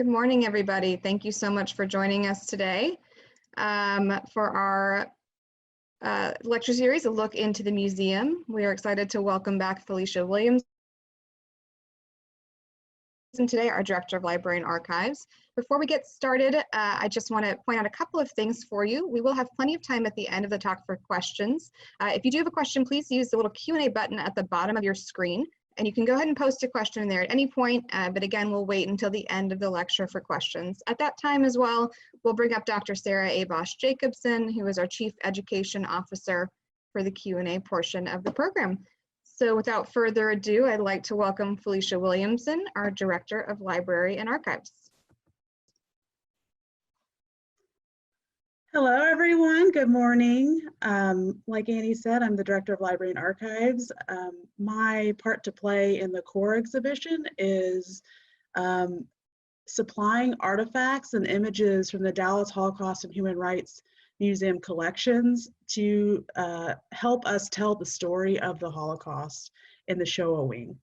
Good morning, everybody. Thank you so much for joining us today for our lecture series, A Look into the Museum. We are excited to welcome back Felicia Williamson today, our Director of Library and Archives. Before we get started, I just want to point out a couple of things for you. We will have plenty of time at the end of the talk for questions. If you do have a question, please use the little Q&A button at the bottom of your screen. And you can go ahead and post a question there at any point, but again, we'll wait until the end of the lecture for questions. At that time as well, we'll bring up Dr. Sarah A. Bosch-Jacobson, who is our Chief Education Officer for the Q&A portion of the program. So without further ado, I'd like to welcome Felicia Williamson, our Director of Library and Archives. Hello, everyone. Good morning. Like Annie said, I'm the Director of Library and Archives. My part to play in the core exhibition is supplying artifacts and images from the Dallas Holocaust and Human Rights Museum collections to help us tell the story of the Holocaust in the Shoah Wing.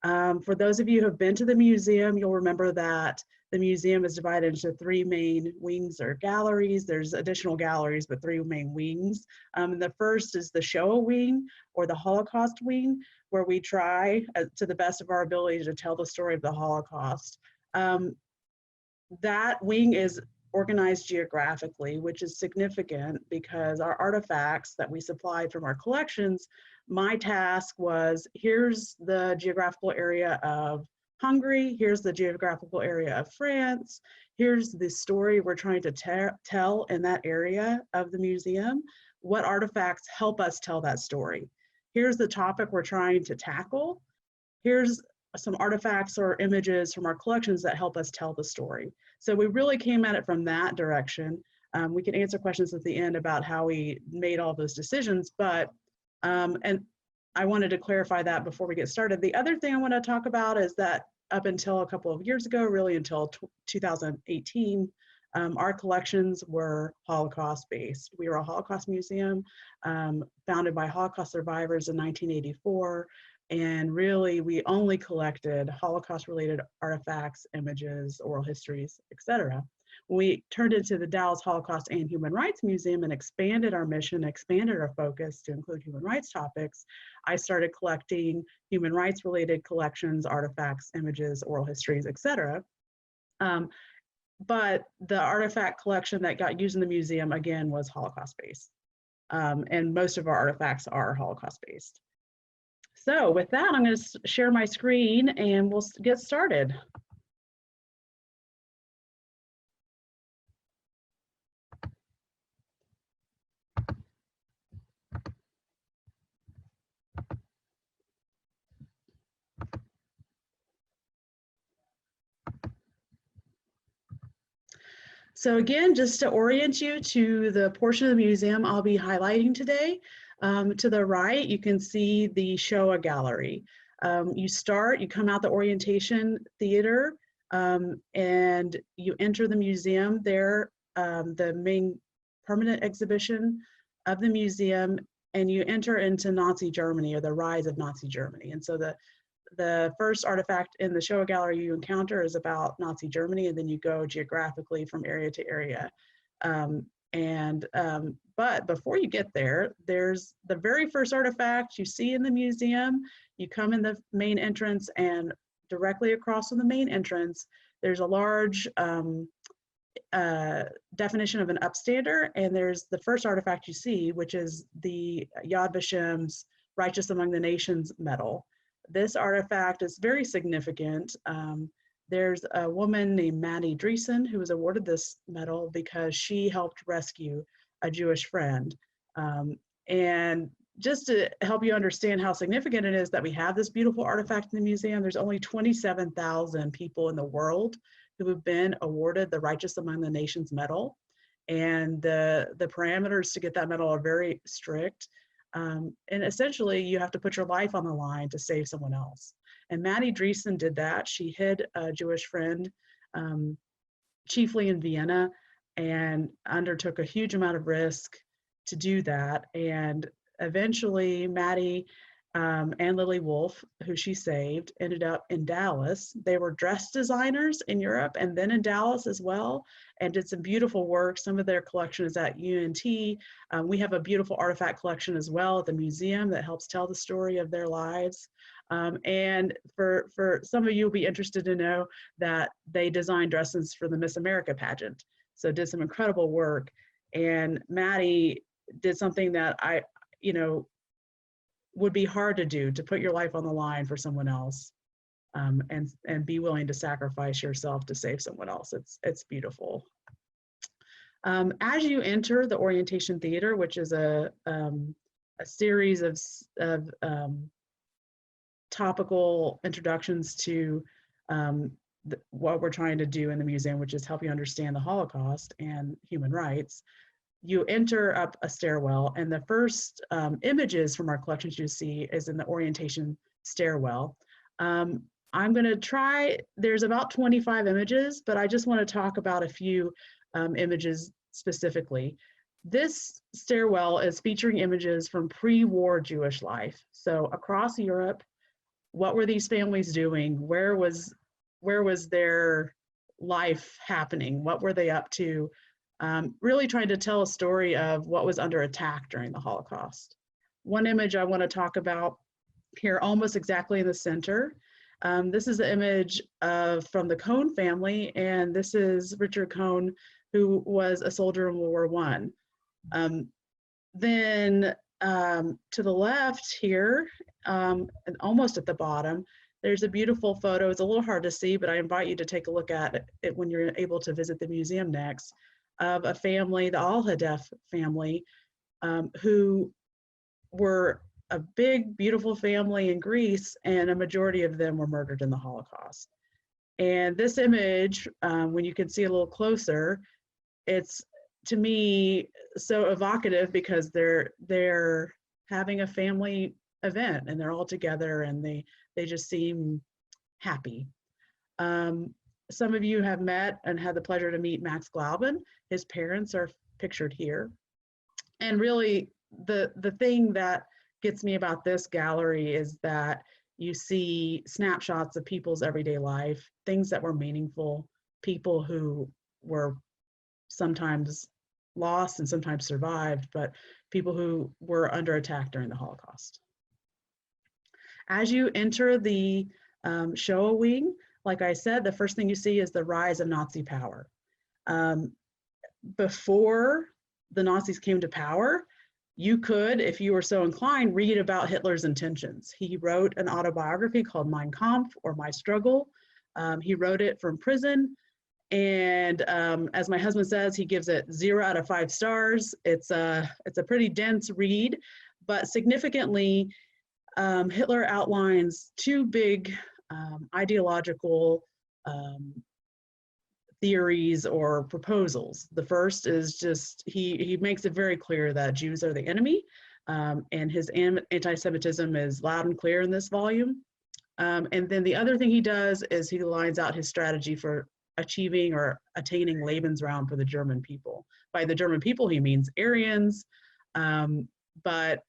For those of you who have been to the museum, you'll remember that the museum is divided into three main wings or galleries. There's additional galleries, but three main wings. The first is the Shoah Wing, or the Holocaust Wing, where we try, to the best of our ability, to tell the story of the Holocaust. That wing is organized geographically, which is significant because our artifacts that we supplied from our collections, my task was, here's the geographical area of Hungary, here's the geographical area of France, here's the story we're trying to tell in that area of the museum. What artifacts help us tell that story? Here's the topic we're trying to tackle. Here's some artifacts or images from our collections that help us tell the story. So we really came at it from that direction. We can answer questions at the end about how we made all those decisions, but, and I wanted to clarify that before we get started. The other thing I want to talk about is that up until a couple of years ago, really until 2018, our collections were Holocaust-based. We were a Holocaust museum founded by Holocaust survivors in 1984. And really, we only collected Holocaust-related artifacts, images, oral histories, etc. When we turned into the Dallas Holocaust and Human Rights Museum and expanded our mission, expanded our focus to include human rights topics, I started collecting human rights-related collections, artifacts, images, oral histories, etc. But the artifact collection that got used in the museum, again, was Holocaust-based. And most of our artifacts are Holocaust-based. So with that, I'm going to share my screen and we'll get started. So again, just to orient you to the portion of the museum I'll be highlighting today, to the right, you can see the Shoah Gallery. You come out the orientation theater and you enter the museum there, the main permanent exhibition of the museum, and you enter into Nazi Germany, or the rise of Nazi Germany. And so the first artifact in the Shoah Gallery you encounter is about Nazi Germany, and then you go geographically from area to area. But before you get there, there's the very first artifact you see in the museum. You come in the main entrance, and directly across from the main entrance, there's a large definition of an upstander, and there's the first artifact you see, which is the Yad Vashem's Righteous Among the Nations medal. This artifact is very significant. There's a woman named Melanie Coors who was awarded this medal because she helped rescue a Jewish friend. And just to help you understand how significant it is that we have this beautiful artifact in the museum, there's only 27,000 people in the world who have been awarded the Righteous Among the Nations medal. And the parameters to get that medal are very strict. And essentially, you have to put your life on the line to save someone else. And Melanie Coors did that. She hid a Jewish friend, chiefly in Vienna, and undertook a huge amount of risk to do that. And eventually, Maddie and Lily Wolf, who she saved, ended up in Dallas. They were dress designers in Europe and then in Dallas as well, and did some beautiful work. Some of their collection is at UNT. We have a beautiful artifact collection as well at the museum that helps tell the story of their lives. And for some of you will be interested to know that they designed dresses for the Miss America pageant. So did some incredible work. And Maddie did something that I, would be hard to do, to put your life on the line for someone else, and be willing to sacrifice yourself to save someone else. It's beautiful. As you enter the Orientation Theater, which is a series of topical introductions to what we're trying to do in the museum, which is help you understand the Holocaust and human rights, you enter up a stairwell, and the first images from our collections you see is in the orientation stairwell. I'm gonna try, there's about 25 images, but I just wanna talk about a few images specifically. This stairwell is featuring images from pre-war Jewish life. So across Europe, what were these families doing? Where was their life happening? What were they up to? Really trying to tell a story of what was under attack during the Holocaust. One image I want to talk about here, almost exactly in the center. This is an image from the Cohn family, and this is Richard Cohn, who was a soldier in World War I. Then to the left here, and almost at the bottom, there's a beautiful photo. It's a little hard to see, but I invite you to take a look at it when you're able to visit the museum next, of a family, the Al-Hadef family, who were a big, beautiful family in Greece, and a majority of them were murdered in the Holocaust. And this image, when you can see a little closer, it's, to me, so evocative because they're having a family event and they're all together and they just seem happy. Some of you have met and had the pleasure to meet Max Glauben. His parents are pictured here. And really, the thing that gets me about this gallery is that you see snapshots of people's everyday life, things that were meaningful, people who were sometimes lost and sometimes survived, but people who were under attack during the Holocaust. As you enter the Shoah Wing, like I said, the first thing you see is the rise of Nazi power. Before the Nazis came to power, you could, if you were so inclined, read about Hitler's intentions. He wrote an autobiography called Mein Kampf, or My Struggle. He wrote it from prison. And as my husband says, he gives it 0 out of 5 stars. It's a pretty dense read, but significantly, Hitler outlines 2 big ideological theories or proposals. The first is just, he makes it very clear that Jews are the enemy, and his anti-Semitism is loud and clear in this volume. And then the other thing he does is he lines out his strategy for achieving or attaining Lebensraum for the German people. By the German people, he means Aryans, but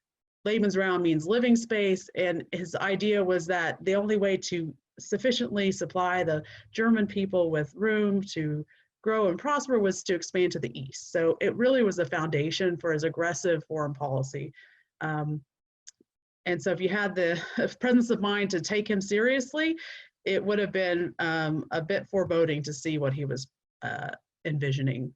Lebensraum means living space, and his idea was that the only way to sufficiently supply the German people with room to grow and prosper was to expand to the east. So it really was the foundation for his aggressive foreign policy. And so if you had the presence of mind to take him seriously, it would have been a bit foreboding to see what he was envisioning.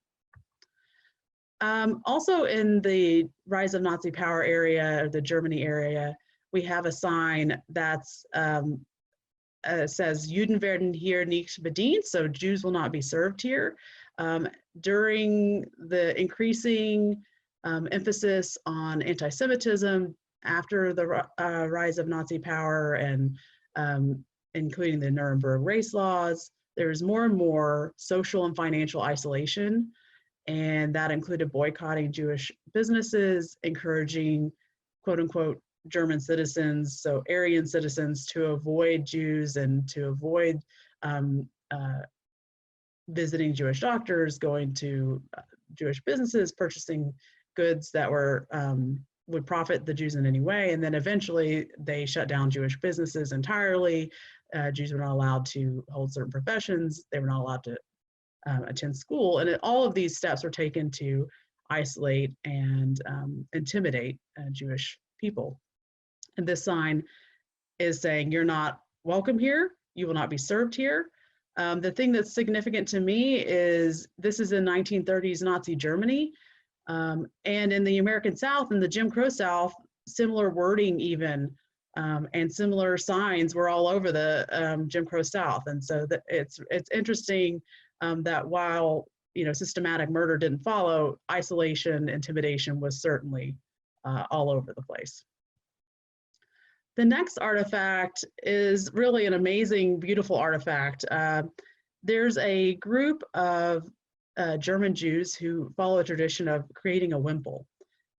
Also in the rise of Nazi power area, or the Germany area, we have a sign that's says Juden werden hier nicht bedient, so Jews will not be served here. During the increasing emphasis on anti-Semitism after the rise of Nazi power, and including the Nuremberg race laws, there was more and more social and financial isolation, and that included boycotting Jewish businesses, encouraging quote unquote German citizens, so Aryan citizens, to avoid Jews and to avoid visiting Jewish doctors, going to Jewish businesses, purchasing goods that were would profit the Jews in any way. And then eventually they shut down Jewish businesses entirely. Jews were not allowed to hold certain professions. They were not allowed to attend school. And all of these steps were taken to isolate and intimidate Jewish people. And this sign is saying, you're not welcome here. You will not be served here. The thing that's significant to me is this is in 1930s Nazi Germany. And in the American South, in the Jim Crow South, similar wording even and similar signs were all over the Jim Crow South. And so that it's interesting that while systematic murder didn't follow, isolation, intimidation was certainly all over the place. The next artifact is really an amazing, beautiful artifact. There's a group of German Jews who follow a tradition of creating a wimple.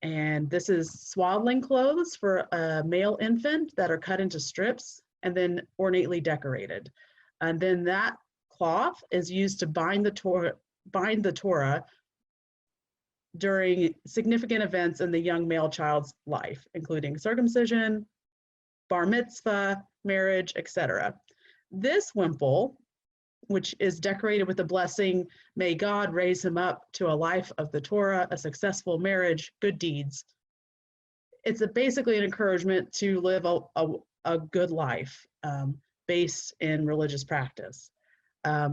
And this is swaddling clothes for a male infant that are cut into strips and then ornately decorated. And then that cloth is used to bind the Torah during significant events in the young male child's life, including circumcision, bar mitzvah, marriage, etc. This wimple, which is decorated with the blessing, may God raise him up to a life of the Torah, a successful marriage, good deeds. It's basically an encouragement to live a good life based in religious practice.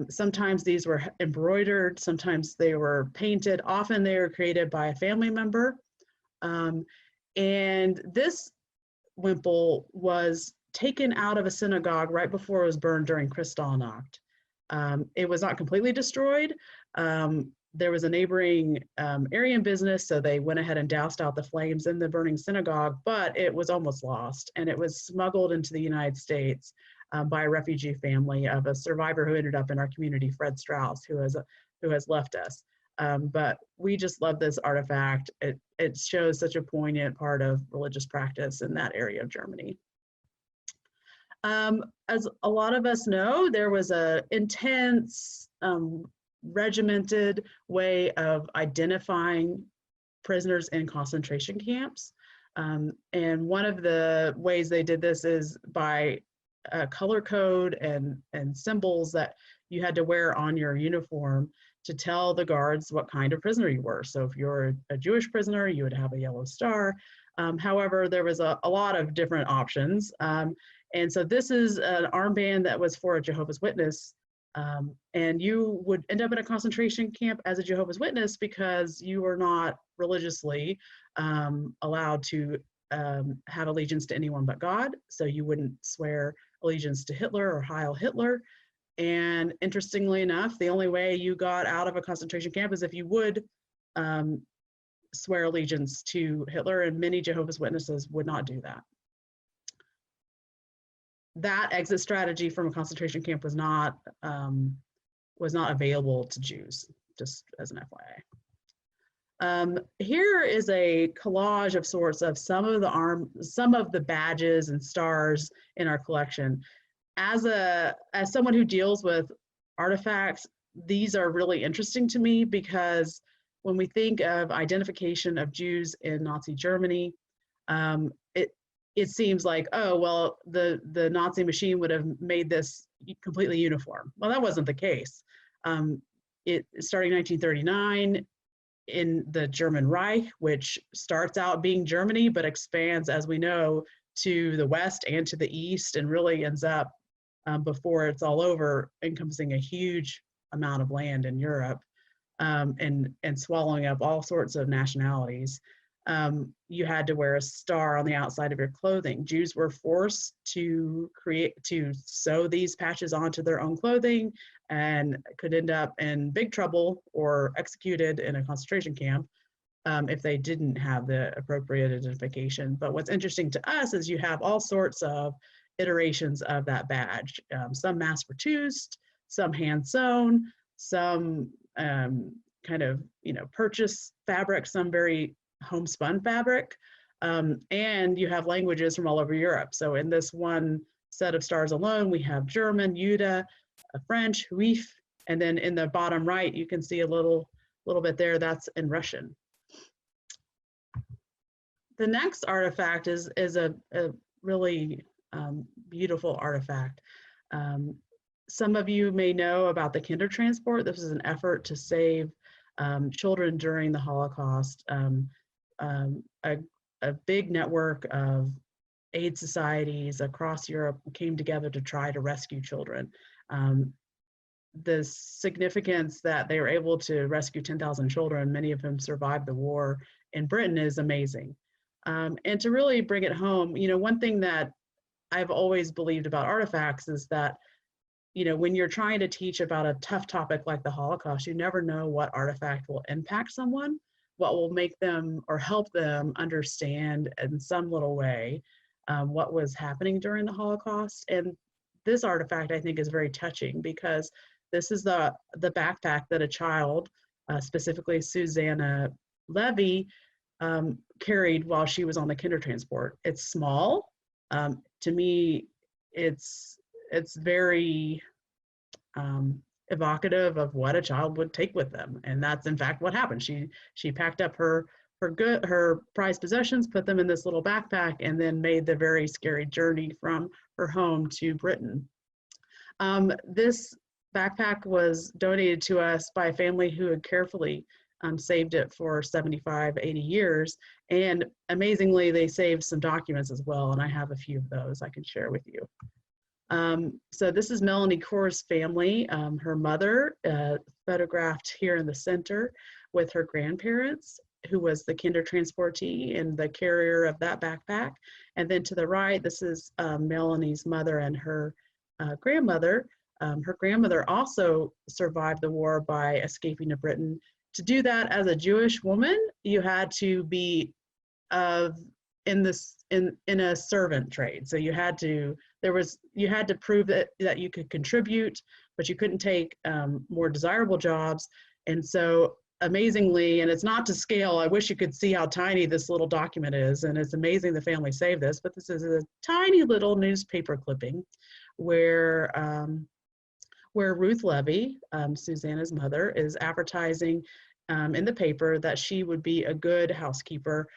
Sometimes these were embroidered, sometimes they were painted, often they were created by a family member. And this wimple was taken out of a synagogue right before it was burned during Kristallnacht. It was not completely destroyed. There was a neighboring Aryan business, so they went ahead and doused out the flames in the burning synagogue, but it was almost lost, and it was smuggled into the United States by a refugee family of a survivor who ended up in our community, Fred Strauss, who has left us. But we just love this artifact. It shows such a poignant part of religious practice in that area of Germany. As a lot of us know, there was an intense, regimented way of identifying prisoners in concentration camps. And one of the ways they did this is by a color code and symbols that you had to wear on your uniform to tell the guards what kind of prisoner you were. So if you're a Jewish prisoner, you would have a yellow star. However, there was a lot of different options. And so this is an armband that was for a Jehovah's Witness. And you would end up in a concentration camp as a Jehovah's Witness because you were not religiously allowed to have allegiance to anyone but God. So you wouldn't swear allegiance to Hitler or Heil Hitler. And interestingly enough, the only way you got out of a concentration camp is if you would swear allegiance to Hitler, and many Jehovah's Witnesses would not do that. That exit strategy from a concentration camp was not available to Jews, just as an FYI. Here is a collage of sorts of some of the badges and stars in our collection. As someone who deals with artifacts, these are really interesting to me because when we think of identification of Jews in Nazi Germany, it seems like, oh, well, the Nazi machine would have made this completely uniform. Well, that wasn't the case. Starting 1939 in the German Reich, which starts out being Germany, but expands, as we know, to the west and to the east, and really ends up, before it's all over, encompassing a huge amount of land in Europe, and swallowing up all sorts of nationalities. You had to wear a star on the outside of your clothing. Jews were forced to sew these patches onto their own clothing and could end up in big trouble or executed in a concentration camp if they didn't have the appropriate identification. But what's interesting to us is you have all sorts of iterations of that badge. Some mass produced, some hand sewn, some kind of purchase fabric, some very homespun fabric, and you have languages from all over Europe. So in this one set of stars alone, we have German, Juda, French, Huif, and then in the bottom right, you can see a little bit there, that's in Russian. The next artifact is a really beautiful artifact. Some of you may know about the Kindertransport. This is an effort to save children during the Holocaust. A big network of aid societies across Europe came together to try to rescue children. The significance that they were able to rescue 10,000 children, many of whom survived the war in Britain, is amazing. And to really bring it home, you know, one thing that I've always believed about artifacts is that, you know, when you're trying to teach about a tough topic like the Holocaust, you never know what artifact will impact someone, what will make them or help them understand in some little way what was happening during the Holocaust. And this artifact, I think, is very touching because this is the backpack that a child, specifically Susanna Levy, carried while she was on the Kindertransport. It's small. To me, it's very evocative of what a child would take with them, and that's in fact what happened. She packed up her prized possessions, put them in this little backpack, and then made the very scary journey from her home to Britain. This backpack was donated to us by a family who had carefully saved it for 75, 80 years. And amazingly, they saved some documents as well. And I have a few of those I can share with you. So this is Melanie Coors' family. Her mother, photographed here in the center with her grandparents, who was the Kindertransportee and the carrier of that backpack. And then to the right, this is Melanie's mother and her grandmother. Her grandmother also survived the war by escaping to Britain. To do that as a Jewish woman, you had to be in a servant trade. So you had to prove that you could contribute, but you couldn't take more desirable jobs. And so amazingly, and it's not to scale, I wish you could see how tiny this little document is, and it's amazing the family saved this, but this is a tiny little newspaper clipping where Ruth Levy, Susanna's mother, is advertising in the paper that she would be a good housekeeper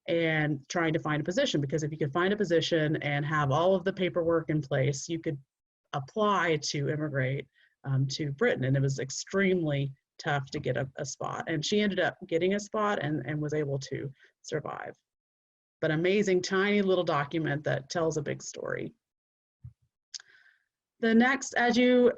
and trying to find a position, because if you could find a position and have all of the paperwork in place, you could apply to immigrate to Britain. And it was extremely tough to get a spot. And she ended up getting a spot and was able to survive. But amazing, tiny little document that tells a big story. The next, as you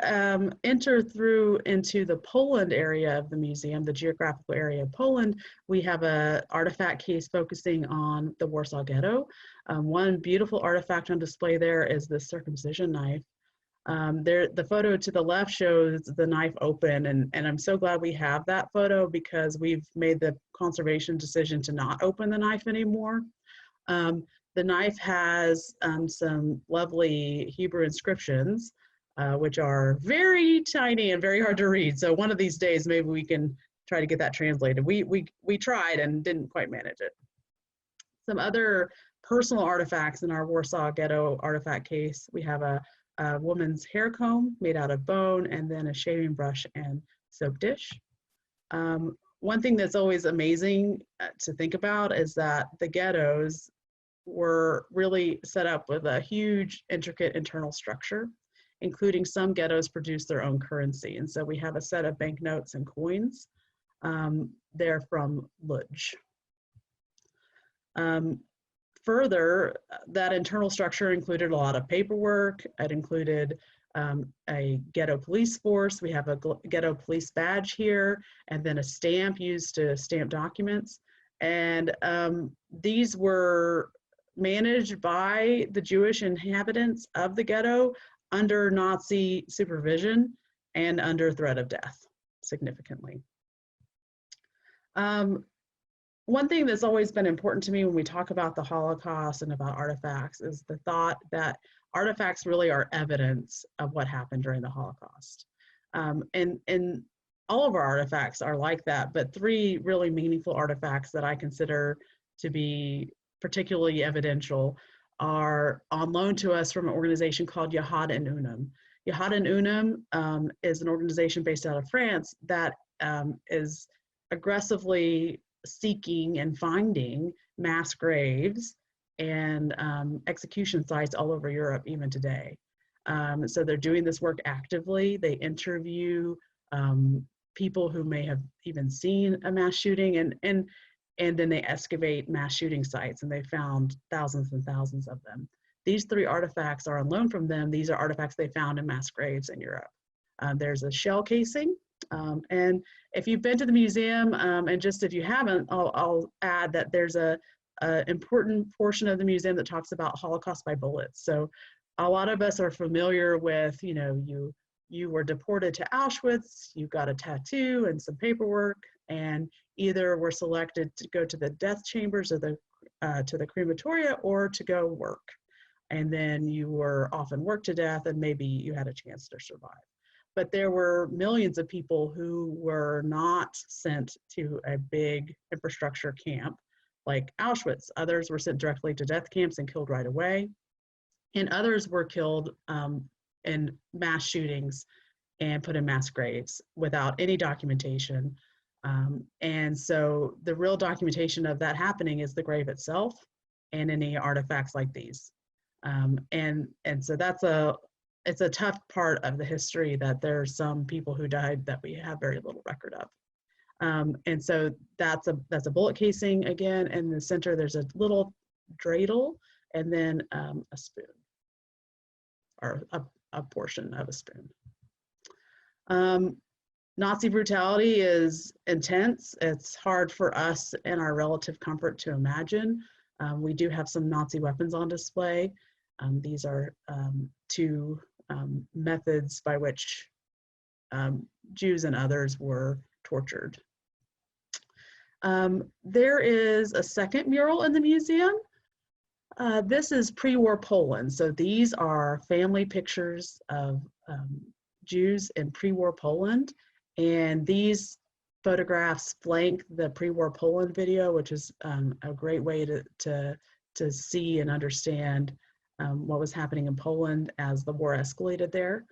enter through into the Poland area of the museum, the geographical area of Poland, we have an artifact case focusing on the Warsaw Ghetto. One beautiful artifact on display there is the circumcision knife. The photo to the left shows the knife open, and I'm so glad we have that photo because we've made the conservation decision to not open the knife anymore. The knife has some lovely Hebrew inscriptions, which are very tiny and very hard to read. So one of these days, maybe we can try to get that translated. We tried and didn't quite manage it. Some other personal artifacts in our Warsaw Ghetto artifact case. We have a woman's hair comb made out of bone, and then a shaving brush and soap dish. One thing that's always amazing to think about is that the ghettos were really set up with a huge, intricate internal structure, including some ghettos produce their own currency. And so we have a set of banknotes and coins. They're from Lodz. Further, that internal structure included a lot of paperwork. It included a ghetto police force. We have a ghetto police badge here, and then a stamp used to stamp documents. And these were managed by the Jewish inhabitants of the ghetto under Nazi supervision and under threat of death, significantly. One thing that's always been important to me when we talk about the Holocaust and about artifacts is the thought that artifacts really are evidence of what happened during the Holocaust. And all of our artifacts are like that, but three really meaningful artifacts that I consider to be particularly evidential are on loan to us from an organization called Yahad and Unum. Yahad and Unum is an organization based out of France that is aggressively seeking and finding mass graves and execution sites all over Europe even today. So they're doing this work actively. They interview people who may have even seen a mass shooting, and then they excavate mass shooting sites, and they found thousands and thousands of them. These 3 artifacts are on loan from them. These are artifacts they found in mass graves in Europe. There's a shell casing, and if you've been to the museum, and just if you haven't, I'll add that there's a important portion of the museum that talks about Holocaust by bullets. So a lot of us are familiar with, you know, you were deported to Auschwitz, you got a tattoo and some paperwork, and either were selected to go to the death chambers or to the crematoria, or to go work. And then you were often worked to death, and maybe you had a chance to survive. But there were millions of people who were not sent to a big infrastructure camp like Auschwitz. Others were sent directly to death camps and killed right away. And others were killed in mass shootings and put in mass graves without any documentation. And so the real documentation of that happening is the grave itself and any artifacts like these. And so it's a tough part of the history, that there are some people who died that we have very little record of. And so that's a bullet casing again. In the center, there's a little dreidel, and then a spoon, or a portion of a spoon. Nazi brutality is intense. It's hard for us in our relative comfort to imagine. We do have some Nazi weapons on display. These are 2 methods by which Jews and others were tortured. There is a second mural in the museum. This is pre-war Poland. So these are family pictures of Jews in pre-war Poland. And these photographs flank the pre-war Poland video, which is a great way to see and understand what was happening in Poland as the war escalated there.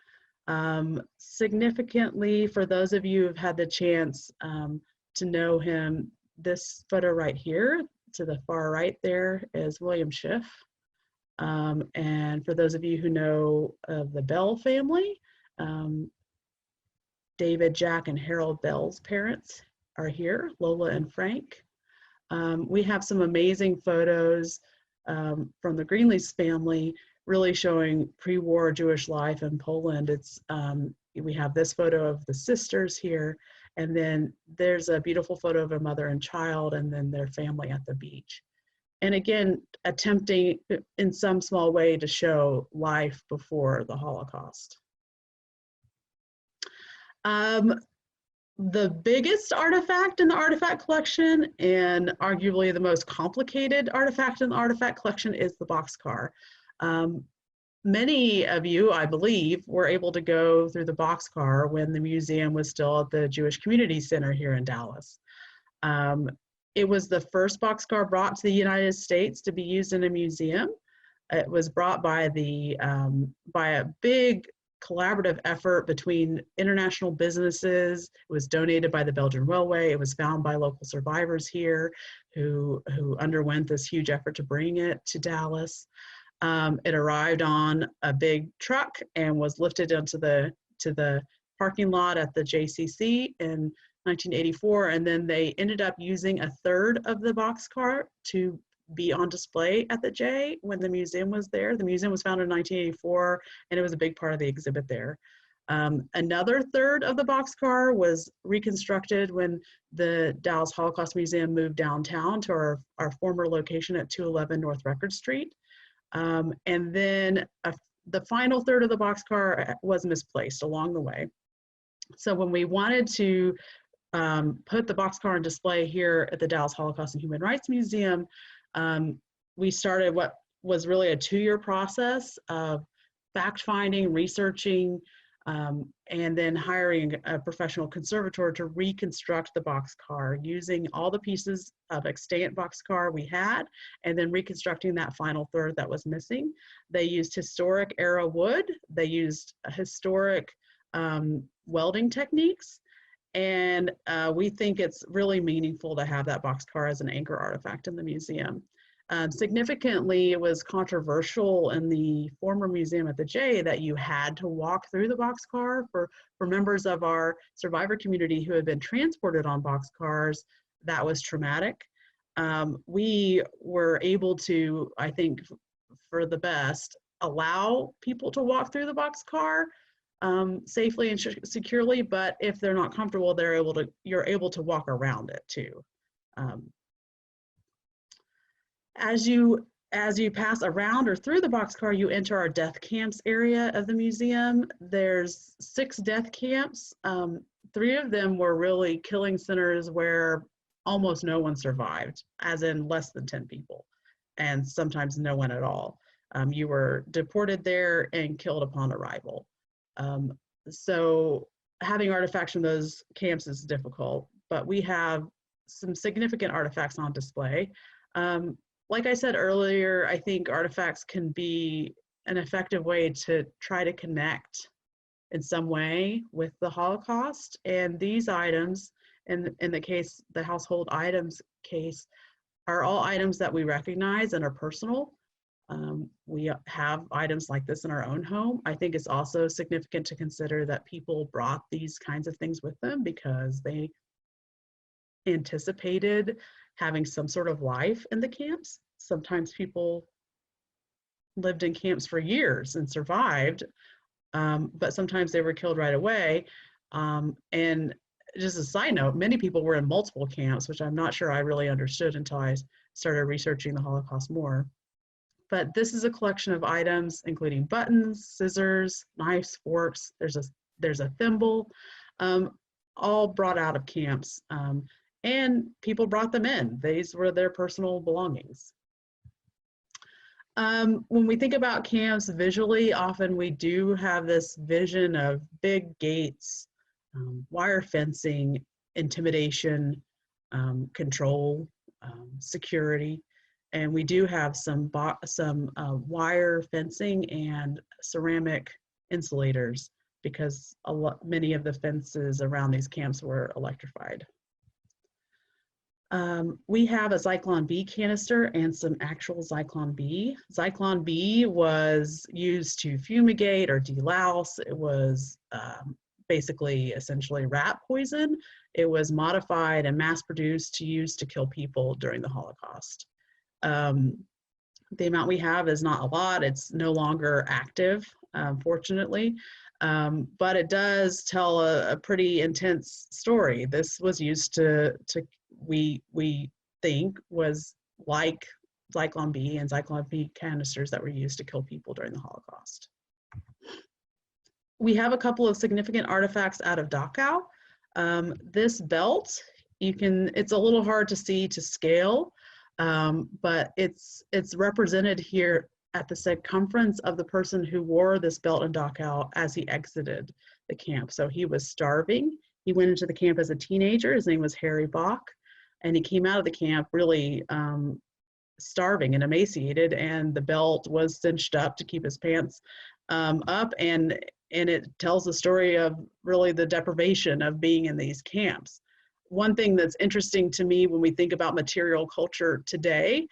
Significantly, for those of you who've had the chance to know him, this photo right here to the far right there is William Schiff. And for those of you who know of the Bell family, David, Jack, and Harold Bell's parents are here, Lola and Frank. We have some amazing photos from the Greenleaf's family, really showing pre-war Jewish life in Poland. We have this photo of the sisters here, and then there's a beautiful photo of a mother and child, and then their family at the beach. And again, attempting in some small way to show life before the Holocaust. The biggest artifact in the artifact collection, and arguably the most complicated artifact in the artifact collection, is the boxcar. Many of you, I believe, were able to go through the boxcar when the museum was still at the Jewish Community Center here in Dallas. It was the first boxcar brought to the United States to be used in a museum. It was brought by a big collaborative effort between international businesses. It was donated by the Belgian Railway. It was found by local survivors here who underwent this huge effort to bring it to Dallas. It arrived on a big truck and was lifted into to the parking lot at the JCC in 1984, and then they ended up using a third of the boxcar to be on display at the J when the museum was there. The museum was founded in 1984, and it was a big part of the exhibit there. Another third of the boxcar was reconstructed when the Dallas Holocaust Museum moved downtown to our former location at 211 North Record Street. And then the final third of the boxcar was misplaced along the way. So when we wanted to put the boxcar on display here at the Dallas Holocaust and Human Rights Museum, we started what was really a 2-year process of fact-finding, researching, and then hiring a professional conservator to reconstruct the boxcar using all the pieces of extant boxcar we had, and then reconstructing that final third that was missing. They used historic era wood. They used historic welding techniques. And we think it's really meaningful to have that boxcar as an anchor artifact in the museum. Significantly, it was controversial in the former museum at the J that you had to walk through the boxcar for members of our survivor community who had been transported on boxcars. That was traumatic. We were able to, I think, for the best, allow people to walk through the boxcar safely and securely, but if they're not comfortable, you're able to walk around it too. As you pass around or through the boxcar, you enter our death camps area of the museum. There's 6 death camps. 3 of them were really killing centers where almost no one survived, as in less than 10 people, and sometimes no one at all. You were deported there and killed upon arrival. So having artifacts from those camps is difficult, but we have some significant artifacts on display. Like I said earlier, I think artifacts can be an effective way to try to connect in some way with the Holocaust. And these items, in the case, the household items case, are all items that we recognize and are personal. We have items like this in our own home. I think it's also significant to consider that people brought these kinds of things with them because they anticipated having some sort of life in the camps. Sometimes people lived in camps for years and survived, but sometimes they were killed right away. And just a side note, many people were in multiple camps, which I'm not sure I really understood until I started researching the Holocaust more. But this is a collection of items, including buttons, scissors, knives, forks. There's a thimble, all brought out of camps. And people brought them in. These were their personal belongings. When we think about camps visually, often we do have this vision of big gates, wire fencing, intimidation, control, security. And we do have some wire fencing and ceramic insulators because many of the fences around these camps were electrified. We have a ZyklonB canister and some actual ZyklonB. ZyklonB was used to fumigate or delouse. It was basically essentially rat poison. It was modified and mass produced to use to kill people during the Holocaust. The amount we have is not a lot. It's no longer active, fortunately, but it does tell a pretty intense story. This was used we think was like ZyklonB and ZyklonB canisters that were used to kill people during the Holocaust. We have a couple of significant artifacts out of Dachau. This belt, it's a little hard to see to scale, but it's represented here at the circumference of the person who wore this belt in Dachau as he exited the camp. So he was starving. He went into the camp as a teenager. His name was Harry Bach, and he came out of the camp really starving and emaciated, and the belt was cinched up to keep his pants up, and it tells the story of really the deprivation of being in these camps. One thing that's interesting to me when we think about material culture today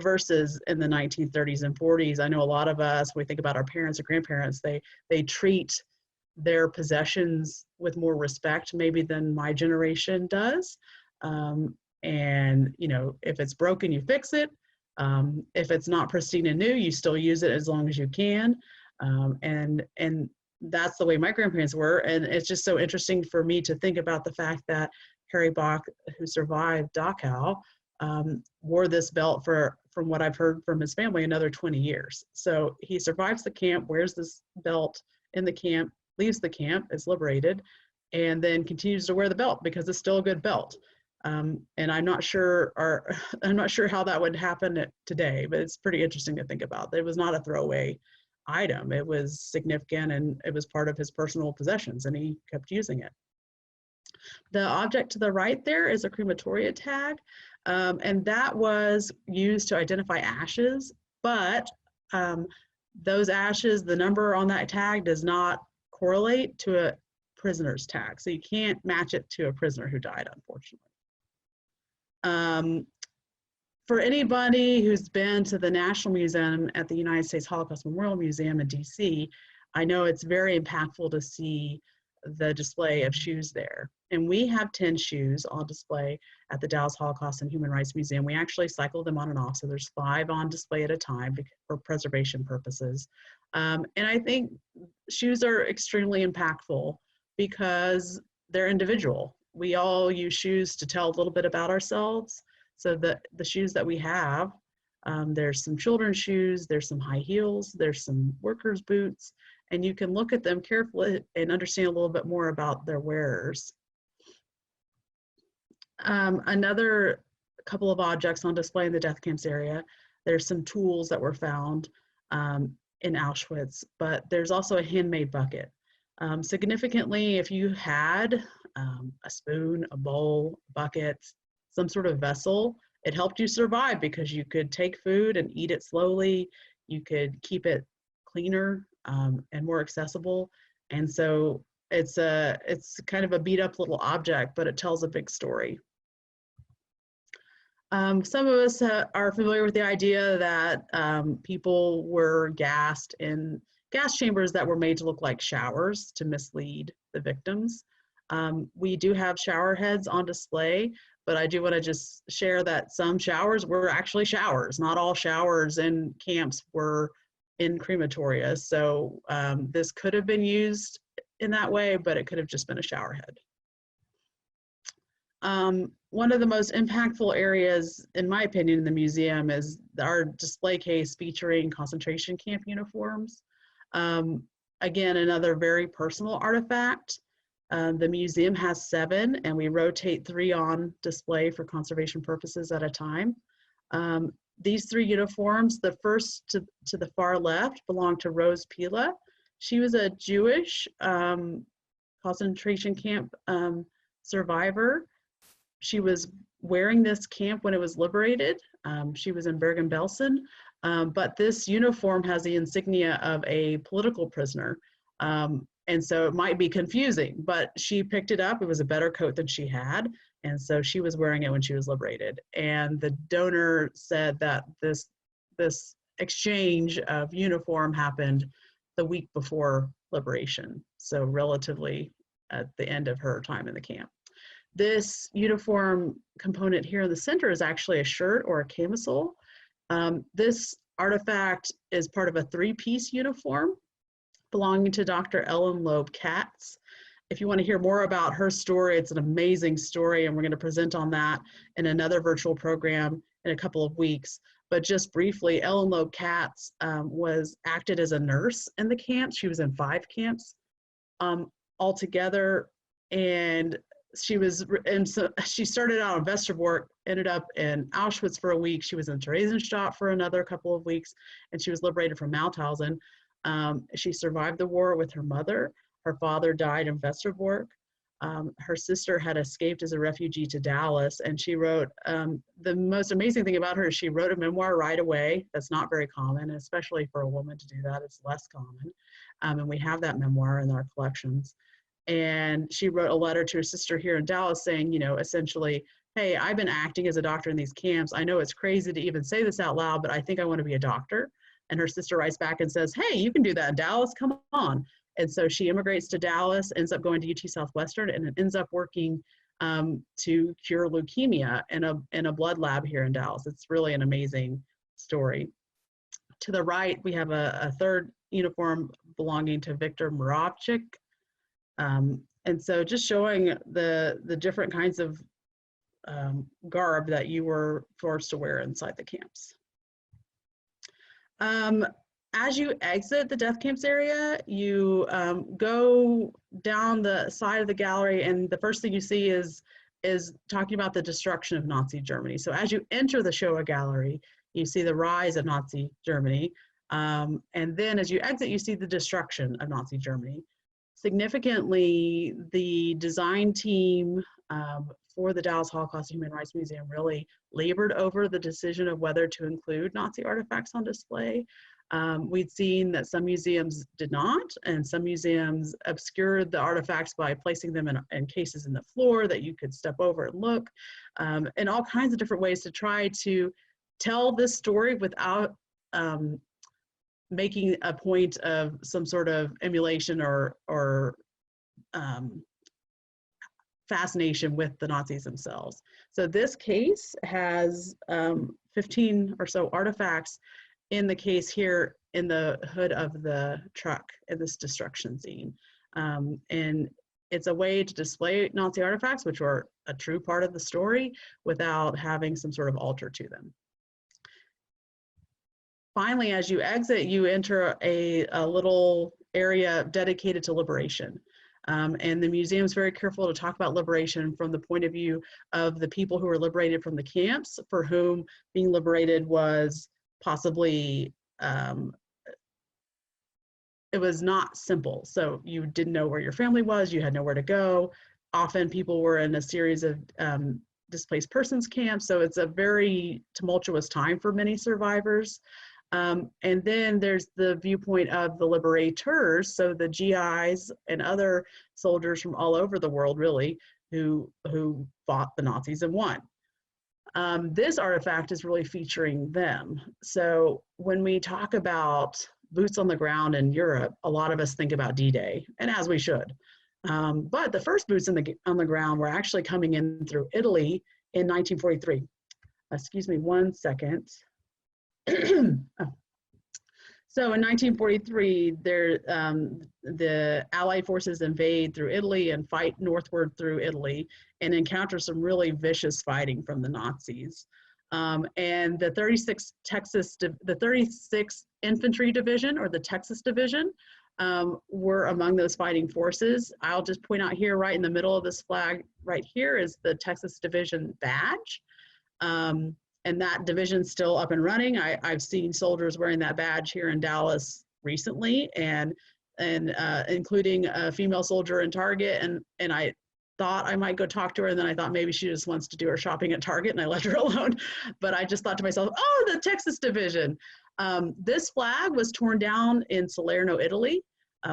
versus in the 1930s and 40s, I know a lot of us, when we think about our parents or grandparents, they treat their possessions with more respect maybe than my generation does. And if it's broken, you fix it. If it's not pristine and new, you still use it as long as you can. And that's the way my grandparents were. And it's just so interesting for me to think about the fact that Harry Bach, who survived Dachau, wore this belt from what I've heard from his family, another 20 years. So he survives the camp, wears this belt in the camp, leaves the camp, is liberated, and then continues to wear the belt because it's still a good belt. And I'm not sure how that would happen today, but it's pretty interesting to think about. It was not a throwaway item. It was significant, and it was part of his personal possessions, and he kept using it. The object to the right there is a crematoria tag, and that was used to identify ashes, but those ashes, the number on that tag does not correlate to prisoner's tag. So you can't match it to a prisoner who died, unfortunately. For anybody who's been to the National Museum at the United States Holocaust Memorial Museum in DC, I know it's very impactful to see the display of shoes there. And we have 10 shoes on display at the Dallas Holocaust and Human Rights Museum. We actually cycle them on and off, so there's 5 on display at a time for preservation purposes. And I think shoes are extremely impactful because they're individual. We all use shoes to tell a little bit about ourselves. So the shoes that we have, there's some children's shoes, there's some high heels, there's some workers' boots, and you can look at them carefully and understand a little bit more about their wearers. Another couple of objects on display in the death camps area, there's some tools that were found in Auschwitz, but there's also a handmade bucket. Significantly, if you had a spoon, a bowl, bucket, some sort of vessel, it helped you survive because you could take food and eat it slowly. You could keep it cleaner and more accessible. And so it's kind of a beat up little object, but it tells a big story. Some of us are familiar with the idea that people were gassed in gas chambers that were made to look like showers to mislead the victims. We do have shower heads on display, but I do want to just share that some showers were actually showers. Not all showers in camps were in crematoria. So this could have been used in that way, but it could have just been a shower head. One of the most impactful areas, in my opinion, in the museum is our display case featuring concentration camp uniforms. Again, another very personal artifact. The museum has 7, and we rotate 3 on display for conservation purposes at a time. These 3 uniforms, the first to the far left belonged to Rose Pila. She was a Jewish concentration camp survivor. She was wearing this camp when it was liberated. She was in Bergen-Belsen, but this uniform has the insignia of a political prisoner. And so it might be confusing, but she picked it up. It was a better coat than she had. And so she was wearing it when she was liberated. And the donor said that this exchange of uniform happened the week before liberation. So relatively at the end of her time in the camp. This uniform component here in the center is actually a shirt or a camisole. This artifact is part of a 3-piece uniform belonging to Dr. Ellen Loeb Katz. If you want to hear more about her story, it's an amazing story, and we're going to present on that in another virtual program in a couple of weeks. But just briefly, Ellen Loeb Katz acted as a nurse in the camp. She was in 5 camps altogether, and she started out on Westerbork, ended up in Auschwitz for a week. She was in Theresienstadt for another couple of weeks, and she was liberated from Mauthausen. She survived the war with her mother. Her father died in Westerbork. Her sister had escaped as a refugee to Dallas, and she wrote, the most amazing thing about her is she wrote a memoir right away. That's not very common, especially for a woman to do that. It's less common. And we have that memoir in our collections. And she wrote a letter to her sister here in Dallas saying, you know, essentially, hey, I've been acting as a doctor in these camps. I know it's crazy to even say this out loud, but I think I want to be a doctor. And her sister writes back and says, hey, you can do that in Dallas, come on. And so she immigrates to Dallas, ends up going to UT Southwestern, and ends up working to cure leukemia in a blood lab here in Dallas. It's really an amazing story. To the right, we have a 3rd uniform belonging to Victor Moravchik. And so just showing the different kinds of garb that you were forced to wear inside the camps. As you exit the death camps area, you go down the side of the gallery, and the first thing you see is talking about the destruction of Nazi Germany. So as you enter the Shoah gallery, you see the rise of Nazi Germany. And then as you exit, you see the destruction of Nazi Germany. Significantly, the design team for the Dallas Holocaust and Human Rights Museum really labored over the decision of whether to include Nazi artifacts on display. We'd seen that some museums did not, and some museums obscured the artifacts by placing them in cases in the floor that you could step over and look, and all kinds of different ways to try to tell this story without making a point of some sort of emulation or fascination with the Nazis themselves. So this case has 15 or so artifacts in the case here in the hood of the truck in this destruction scene. And it's a way to display Nazi artifacts, which are a true part of the story, without having some sort of altar to them. Finally, as you exit, you enter a little area dedicated to liberation. And the museum is very careful to talk about liberation from the point of view of the people who were liberated from the camps, for whom being liberated was possibly, it was not simple. So you didn't know where your family was, you had nowhere to go. Often people were in a series of displaced persons camps, so it's a very tumultuous time for many survivors. And then there's the viewpoint of the liberators, so the GIs and other soldiers from all over the world, really, who fought the Nazis and won. This artifact is really featuring them. So when we talk about boots on the ground in Europe, a lot of us think about D-Day, and as we should. But the first boots on the ground were actually coming in through Italy in 1943. Excuse me one second. So in 1943, the Allied forces invade through Italy and fight northward through Italy and encounter some really vicious fighting from the Nazis. And the 36th Infantry Division, or the Texas Division, were among those fighting forces. I'll just point out here, right in the middle of this flag right here, is the Texas Division badge. And that division's still up and running. I've seen soldiers wearing that badge here in Dallas recently, and including a female soldier in Target. And I thought I might go talk to her, and then I thought maybe she just wants to do her shopping at Target, and I left her alone. But I just thought to myself, oh, the Texas Division. This flag was torn down in Salerno, Italy,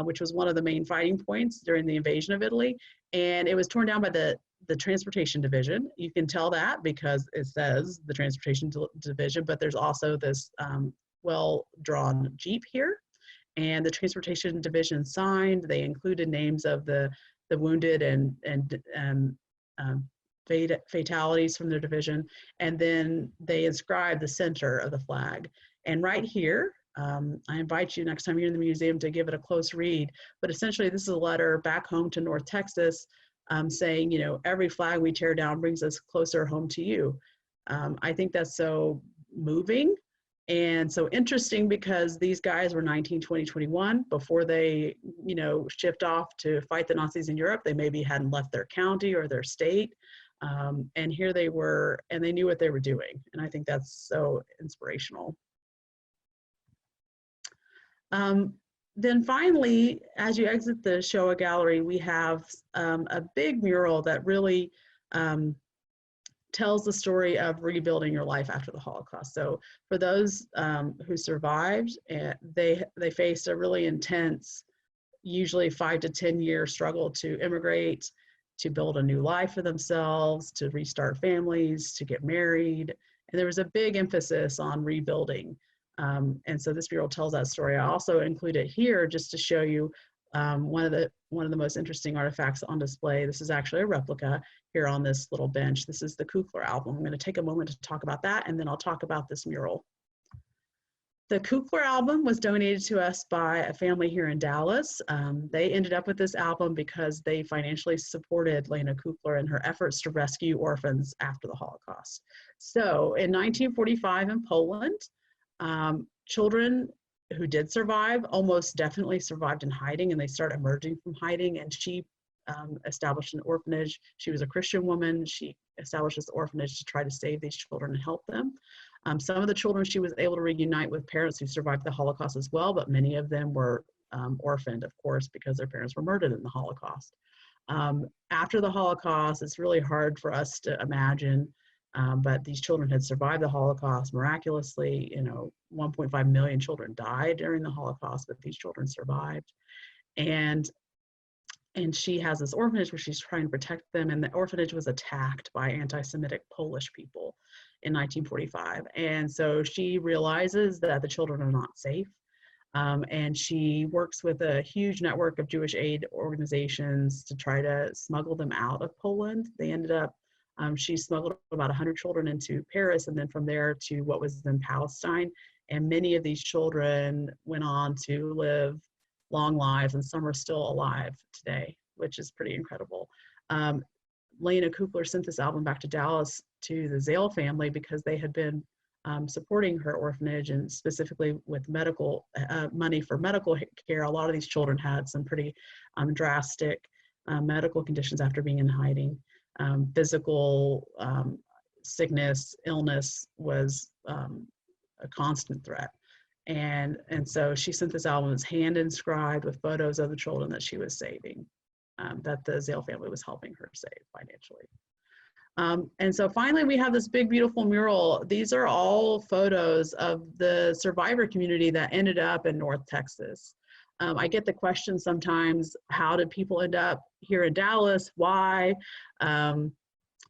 which was one of the main fighting points during the invasion of Italy. And it was torn down by the Transportation Division. You can tell that because it says the Transportation Division, but there's also this well-drawn Jeep here. And the Transportation Division signed. They included names of the wounded and fatalities from their division. And then they inscribed the center of the flag. And right here, I invite you next time you're in the museum to give it a close read. But essentially, this is a letter back home to North Texas, saying, you know, every flag we tear down brings us closer home to you. I think that's so moving and so interesting, because these guys were 19, 20, 21 before they, you know, shipped off to fight the Nazis in Europe. They maybe hadn't left their county or their state. And here they were, and they knew what they were doing. And I think that's so inspirational. Then finally, as you exit the Shoah Gallery, we have a big mural that really tells the story of rebuilding your life after the Holocaust. So for those who survived, they faced a really intense, usually 5 to 10 year struggle to immigrate, to build a new life for themselves, to restart families, to get married. And there was a big emphasis on rebuilding. And so this mural tells that story. I also include it here just to show you one of the most interesting artifacts on display. This is actually a replica here on this little bench. This is the Kukler album. I'm going to take a moment to talk about that, and then I'll talk about this mural. The Kukler album was donated to us by a family here in Dallas. They ended up with this album because they financially supported Lena Kukler in her efforts to rescue orphans after the Holocaust. So in 1945 in Poland, children who did survive almost definitely survived in hiding, and they start emerging from hiding, and she established an orphanage. She was a Christian woman. She established this orphanage to try to save these children and help them. Some of the children she was able to reunite with parents who survived the Holocaust as well, but many of them were orphaned, of course, because their parents were murdered in the Holocaust. After the Holocaust, it's really hard for us to imagine But these children had survived the Holocaust miraculously. 1.5 million children died during the Holocaust, but these children survived. And she has this orphanage where she's trying to protect them, and the orphanage was attacked by anti-Semitic Polish people in 1945. And so she realizes that the children are not safe. And she works with a huge network of Jewish aid organizations to try to smuggle them out of Poland. They ended up, she smuggled about 100 children into Paris, and then from there to what was then Palestine. And many of these children went on to live long lives, and some are still alive today, which is pretty incredible. Lena Kukler sent this album back to Dallas to the Zale family because they had been supporting her orphanage, and specifically with medical money for medical care. A lot of these children had some pretty drastic medical conditions after being in hiding. Physical sickness, illness was a constant threat. And so she sent this album that's hand inscribed with photos of the children that she was saving, that the Zale family was helping her save financially. And so finally, we have this big, beautiful mural. These are all photos of the survivor community that ended up in North Texas. I get the question sometimes, how did people end up here in Dallas? Why?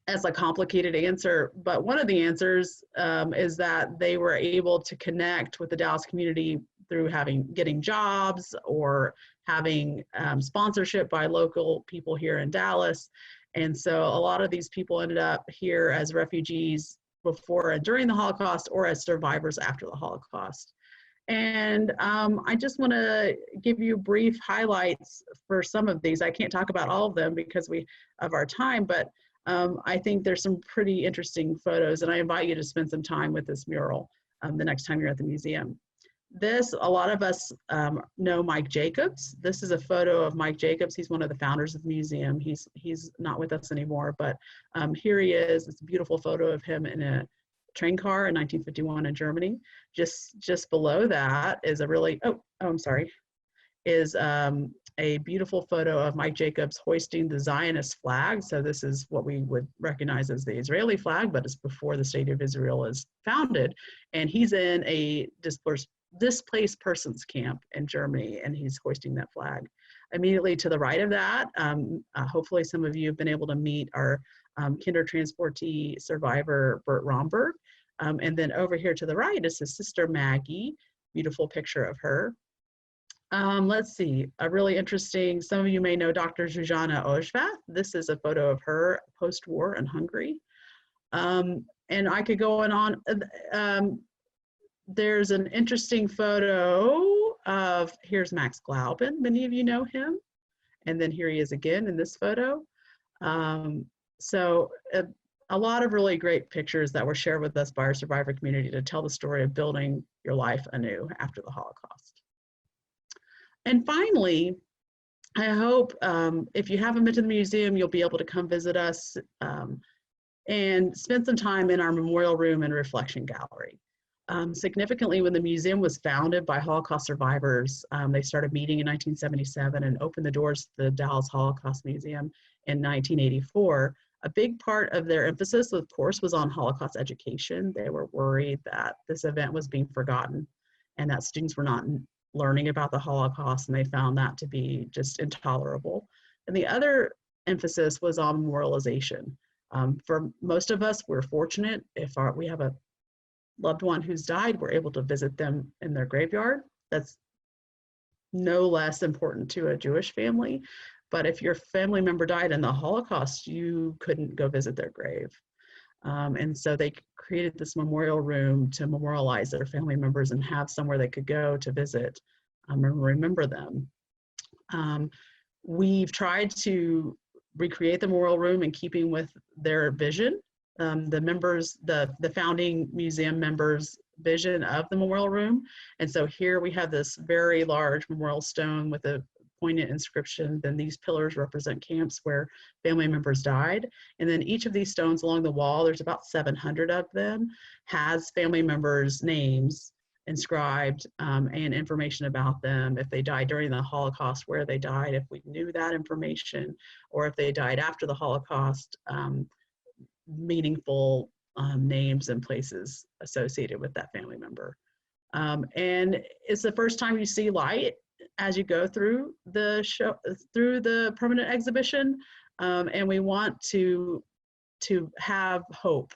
That's a complicated answer, but one of the answers is that they were able to connect with the Dallas community through getting jobs or having sponsorship by local people here in Dallas. And so a lot of these people ended up here as refugees before and during the Holocaust, or as survivors after the Holocaust. And I just want to give you brief highlights for some of these. I can't talk about all of them because of our time, but I think there's some pretty interesting photos, and I invite you to spend some time with this mural the next time you're at the museum. A lot of us know Mike Jacobs. This is a photo of Mike Jacobs. He's one of the founders of the museum. He's not with us anymore, but here he is. It's a beautiful photo of him in a train car in 1951 in Germany. Just below that is a beautiful photo of Mike Jacobs hoisting the Zionist flag. So this is what we would recognize as the Israeli flag, but it's before the State of Israel is founded. And he's in a displaced persons camp in Germany, and he's hoisting that flag. Immediately to the right of that, hopefully some of you have been able to meet our Kindertransportee survivor, Bert Romberg. And then over here to the right is his sister Maggie, beautiful picture of her. Let's see, a really interesting, some of you may know Dr. Zsuzsanna Ozsváth. This is a photo of her post-war in Hungary. And I could go on. There's an interesting photo of, here's Max Glauben, many of you know him. And then here he is again in this photo. So a lot of really great pictures that were shared with us by our survivor community to tell the story of building your life anew after the Holocaust. And finally, I hope if you haven't been to the museum, you'll be able to come visit us and spend some time in our memorial room and reflection gallery. Significantly, when the museum was founded by Holocaust survivors, they started meeting in 1977 and opened the doors to the Dallas Holocaust Museum in 1984. A big part of their emphasis, of course, was on Holocaust education. They were worried that this event was being forgotten and that students were not learning about the Holocaust, and they found that to be just intolerable. And the other emphasis was on memorialization. For most of us, we're fortunate if we have a loved one who's died, we're able to visit them in their graveyard. That's no less important to a Jewish family. But if your family member died in the Holocaust, you couldn't go visit their grave. And so they created this memorial room to memorialize their family members and have somewhere they could go to visit and remember them. We've tried to recreate the memorial room in keeping with their vision. The founding museum members' vision of the memorial room. And so here we have this very large memorial stone with a poignant inscription. Then these pillars represent camps where family members died. And then each of these stones along the wall, there's about 700 of them, has family members' names inscribed and information about them. If they died during the Holocaust, where they died, if we knew that information, or if they died after the Holocaust, meaningful names and places associated with that family member. And it's the first time you see light as you go through the show, through the permanent exhibition, and we want to have hope,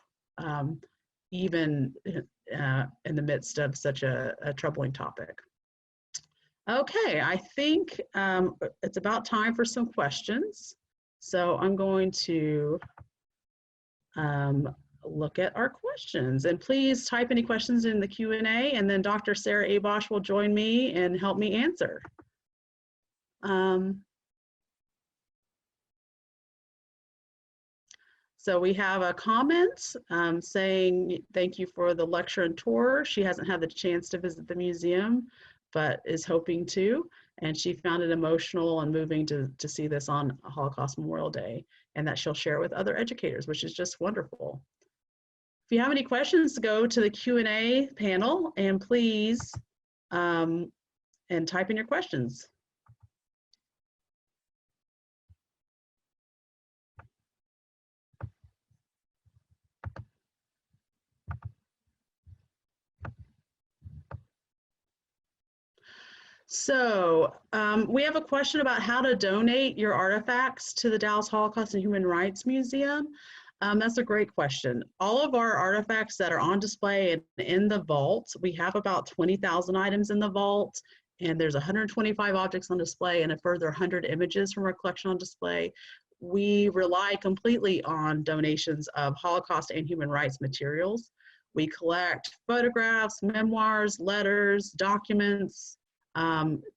even in the midst of such a troubling topic. Okay, I think it's about time for some questions. So I'm going to look at our questions, and please type any questions in the Q&A, and then Dr. Sarah Abosh will join me and help me answer. So we have a comment saying, thank you for the lecture and tour. She hasn't had the chance to visit the museum, but is hoping to. And she found it emotional and moving to see this on Holocaust Memorial Day, and that she'll share with other educators, which is just wonderful. If you have any questions, go to the Q&A panel and please and type in your questions. So we have a question about how to donate your artifacts to the Dallas Holocaust and Human Rights Museum. That's a great question. All of our artifacts that are on display and in the vault, we have about 20,000 items in the vault, and there's 125 objects on display and a further 100 images from our collection on display. We rely completely on donations of Holocaust and human rights materials. We collect photographs, memoirs, letters, documents,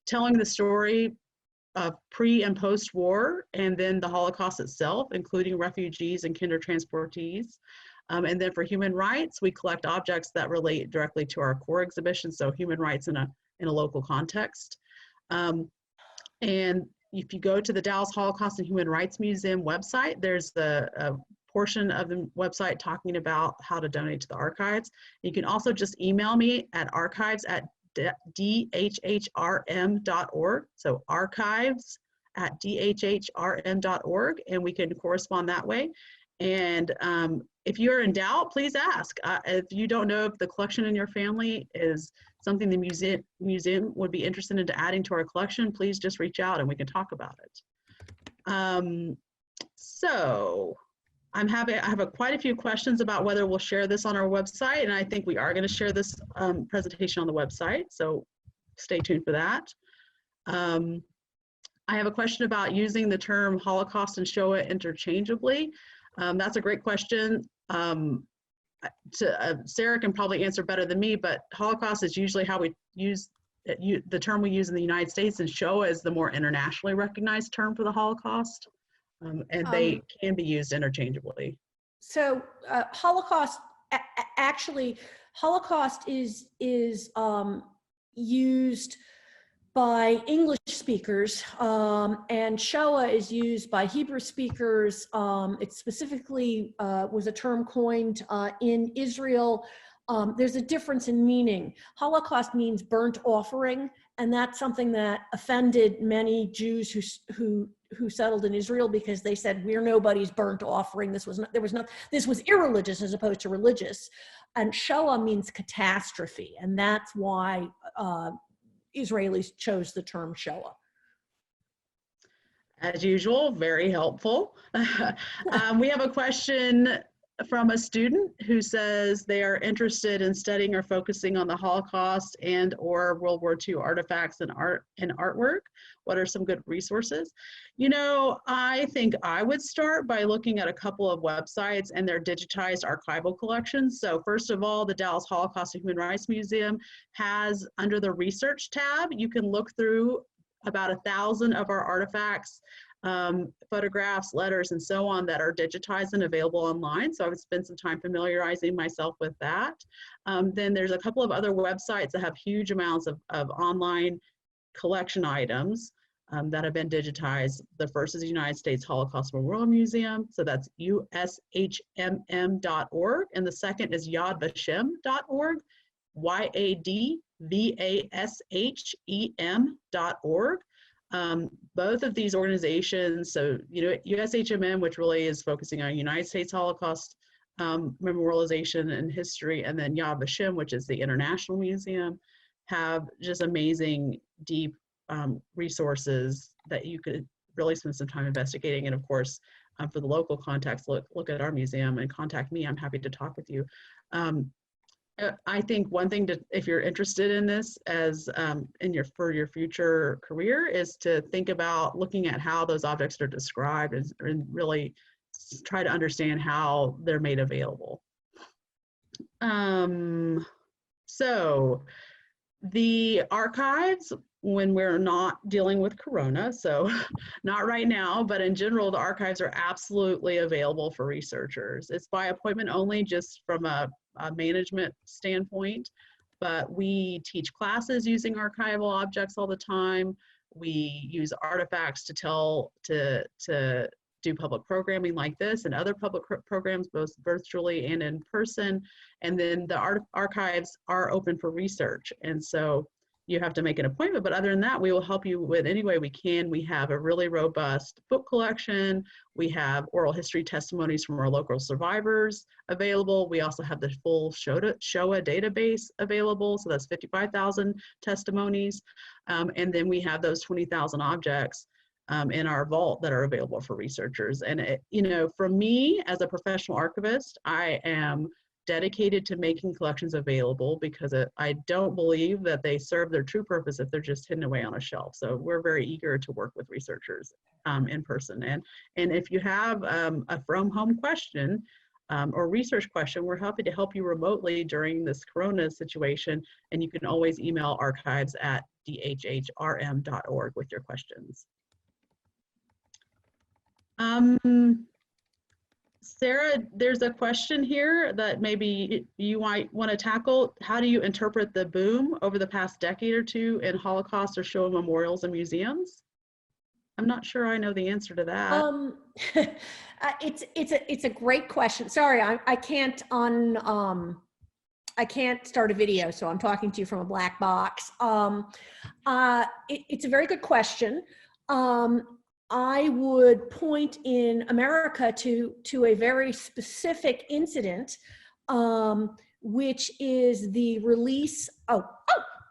telling the story of pre and post-war, and then the Holocaust itself, including refugees and Kindertransportees. And then for human rights, we collect objects that relate directly to our core exhibition, so human rights in a local context. And if you go to the Dallas Holocaust and Human Rights Museum website, there's a portion of the website talking about how to donate to the archives. You can also just email me at archives@dhhrm.org, so archives@dhhrm.org, and we can correspond that way. And if you're in doubt, please ask. If you don't know if the collection in your family is something the museum would be interested in adding to our collection, please just reach out and we can talk about it. So I have quite a few questions about whether we'll share this on our website, and I think we are going to share this presentation on the website, so stay tuned for that. I have a question about using the term Holocaust and Shoah interchangeably. That's a great question. Sarah can probably answer better than me, but Holocaust is usually how we use the term we use in the United States, and Shoah is the more internationally recognized term for the Holocaust. And they can be used interchangeably. So Holocaust, actually, Holocaust is used by English speakers, and Shoah is used by Hebrew speakers. It specifically was a term coined in Israel. There's a difference in meaning. Holocaust means burnt offering, and that's something that offended many Jews who settled in Israel, because they said, we're nobody's burnt offering. This was irreligious as opposed to religious. And Shoah means catastrophe, and that's why Israelis chose the term Shoah. As usual, very helpful. We have a question from a student who says they are interested in studying or focusing on the Holocaust and or World War II artifacts and artwork. What are some good resources? You know, I think I would start by looking at a couple of websites and their digitized archival collections. So first of all, the Dallas Holocaust and Human Rights Museum has, under the research tab, you can look through about 1,000 of our artifacts, photographs, letters, and so on that are digitized and available online. So I would spend some time familiarizing myself with that. Then there's a couple of other websites that have huge amounts of online collection items that have been digitized. The first is the United States Holocaust Memorial Museum. So that's ushmm.org. And the second is yadvashem.org, yadvashem.org. Both of these organizations, so USHMM, which really is focusing on United States Holocaust memorialization and history, and then Yad Vashem, which is the International Museum, have just amazing, deep resources that you could really spend some time investigating. And of course, for the local context, look at our museum and contact me. I'm happy to talk with you. I think one thing to, if you're interested in this as for your future career, is to think about looking at how those objects are described and really try to understand how they're made available. So the archives, when we're not dealing with Corona, so not right now, but in general, the archives are absolutely available for researchers. It's by appointment only, just from a management standpoint, but we teach classes using archival objects all the time. We use artifacts to do public programming like this and other public programs, both virtually and in person. And then the archives are open for research. And so you have to make an appointment, but other than that, we will help you with any way we can. We have a really robust book collection. We have oral history testimonies from our local survivors available. We also have the full Shoah database available. So that's 55,000 testimonies. And then we have those 20,000 objects in our vault that are available for researchers. And for me as a professional archivist, I am dedicated to making collections available because I don't believe that they serve their true purpose if they're just hidden away on a shelf. So we're very eager to work with researchers in person. And if you have a from home question or research question, we're happy to help you remotely during this Corona situation. And you can always email archives@dhhrm.org with your questions. Sarah, there's a question here that maybe you might want to tackle. How do you interpret the boom over the past decade or two in Holocaust or Shoah memorials and museums? I'm not sure I know the answer to that. It's a great question. Sorry, I can't start a video, so I'm talking to you from a black box. It's a very good question. I would point in America to a very specific incident, which is the release,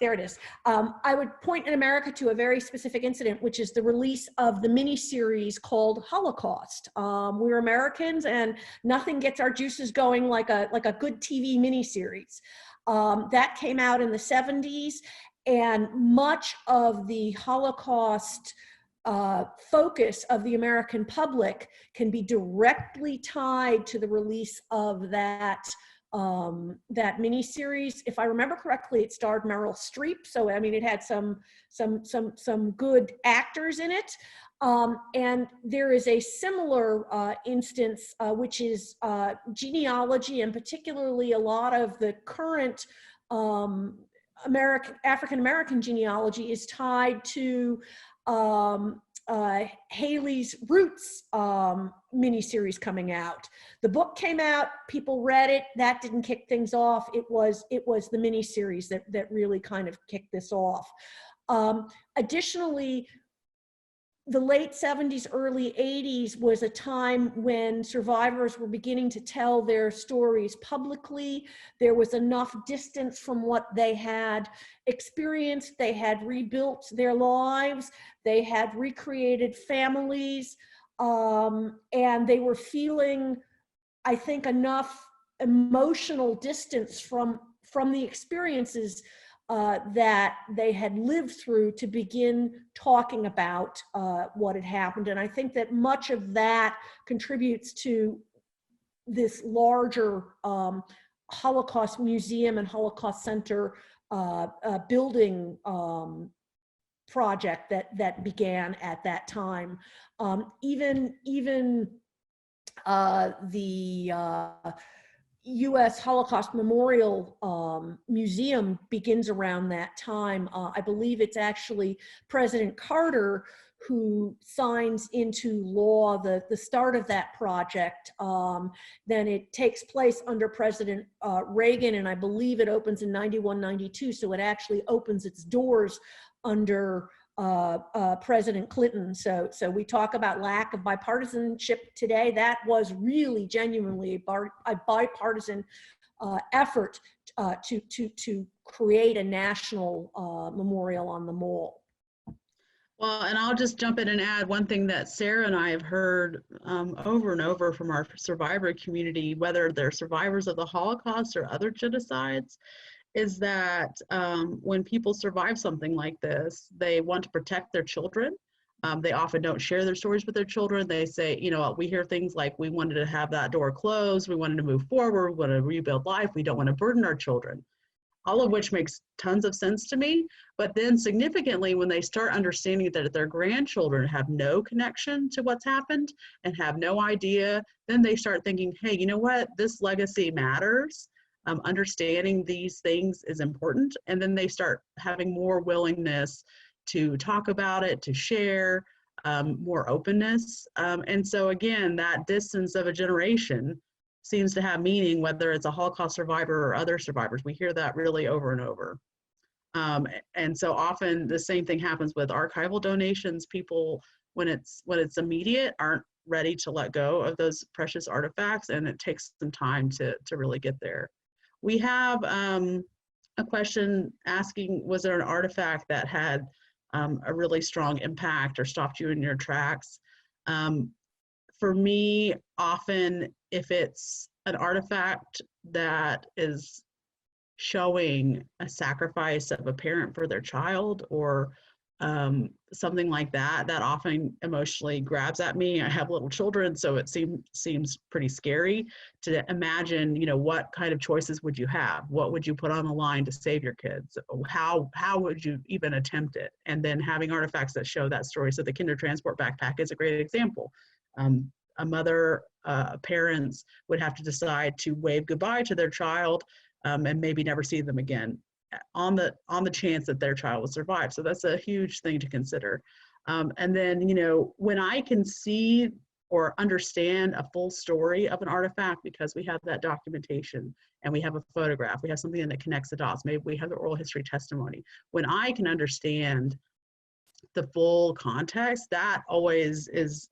there it is. I would point in America to a very specific incident, which is the release of the miniseries called Holocaust. We're Americans and nothing gets our juices going like a good TV miniseries. That came out in the 70s, and much of the Holocaust focus of the American public can be directly tied to the release of that miniseries. If I remember correctly, it starred Meryl Streep, so I mean it had some good actors in it. And there is a similar instance, which is genealogy, and particularly a lot of the current African American genealogy is tied to Haley's Roots miniseries coming out. The book came out, people read it, that didn't kick things off. It was the miniseries that really kind of kicked this off. Additionally, the late 70s, early 80s was a time when survivors were beginning to tell their stories publicly. There was enough distance from what they had experienced. They had rebuilt their lives. They had recreated families. And they were feeling, I think, enough emotional distance from the experiences that they had lived through to begin talking about what had happened. And I think that much of that contributes to this larger Holocaust Museum and Holocaust Center building project that began at that time. Even the U.S. Holocaust Memorial Museum begins around that time. I believe it's actually President Carter who signs into law the start of that project. Then it takes place under President Reagan, and I believe it opens in 91, 92. So it actually opens its doors under President Clinton. So we talk about lack of bipartisanship today. That was really genuinely a bipartisan effort to create a national memorial on the mall. Well, and I'll just jump in and add one thing that Sarah and I have heard over and over from our survivor community, whether they're survivors of the Holocaust or other genocides, is that when people survive something like this, they want to protect their children. They often don't share their stories with their children. They say, you know, we hear things like, we wanted to have that door closed, we wanted to move forward, we want to rebuild life, we don't want to burden our children. All of which makes tons of sense to me. But then significantly, when they start understanding that their grandchildren have no connection to what's happened and have no idea, then they start thinking, hey, you know what, this legacy matters. Understanding these things is important. And then they start having more willingness to talk about it, to share, more openness. And so again, that distance of a generation seems to have meaning, whether it's a Holocaust survivor or other survivors. We hear that really over and over. And so often the same thing happens with archival donations. People, when it's immediate, aren't ready to let go of those precious artifacts, and it takes some time to really get there. We have a question asking, was there an artifact that had a really strong impact or stopped you in your tracks? For me, often if it's an artifact that is showing a sacrifice of a parent for their child, or something like that, that often emotionally grabs at me. I have little children, so it seems pretty scary to imagine, you know, what kind of choices would you have? What would you put on the line to save your kids? How would you even attempt it? And then having artifacts that show that story. So the Kindertransport Backpack is a great example. A mother, parents would have to decide to wave goodbye to their child and maybe never see them again, on the chance that their child will survive. So that's a huge thing to consider. And then, you know, when I can see or understand a full story of an artifact, because we have that documentation and we have a photograph, we have something that connects the dots, maybe we have the oral history testimony. When I can understand the full context, that always is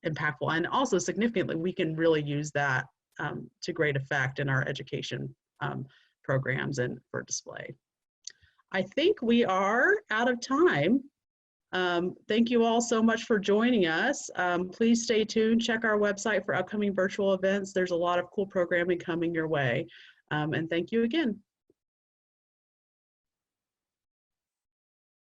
impactful. And also significantly, we can really use that to great effect in our education programs and for display. I think we are out of time. Thank you all so much for joining us. Please stay tuned, check our website for upcoming virtual events. There's a lot of cool programming coming your way. And thank you again.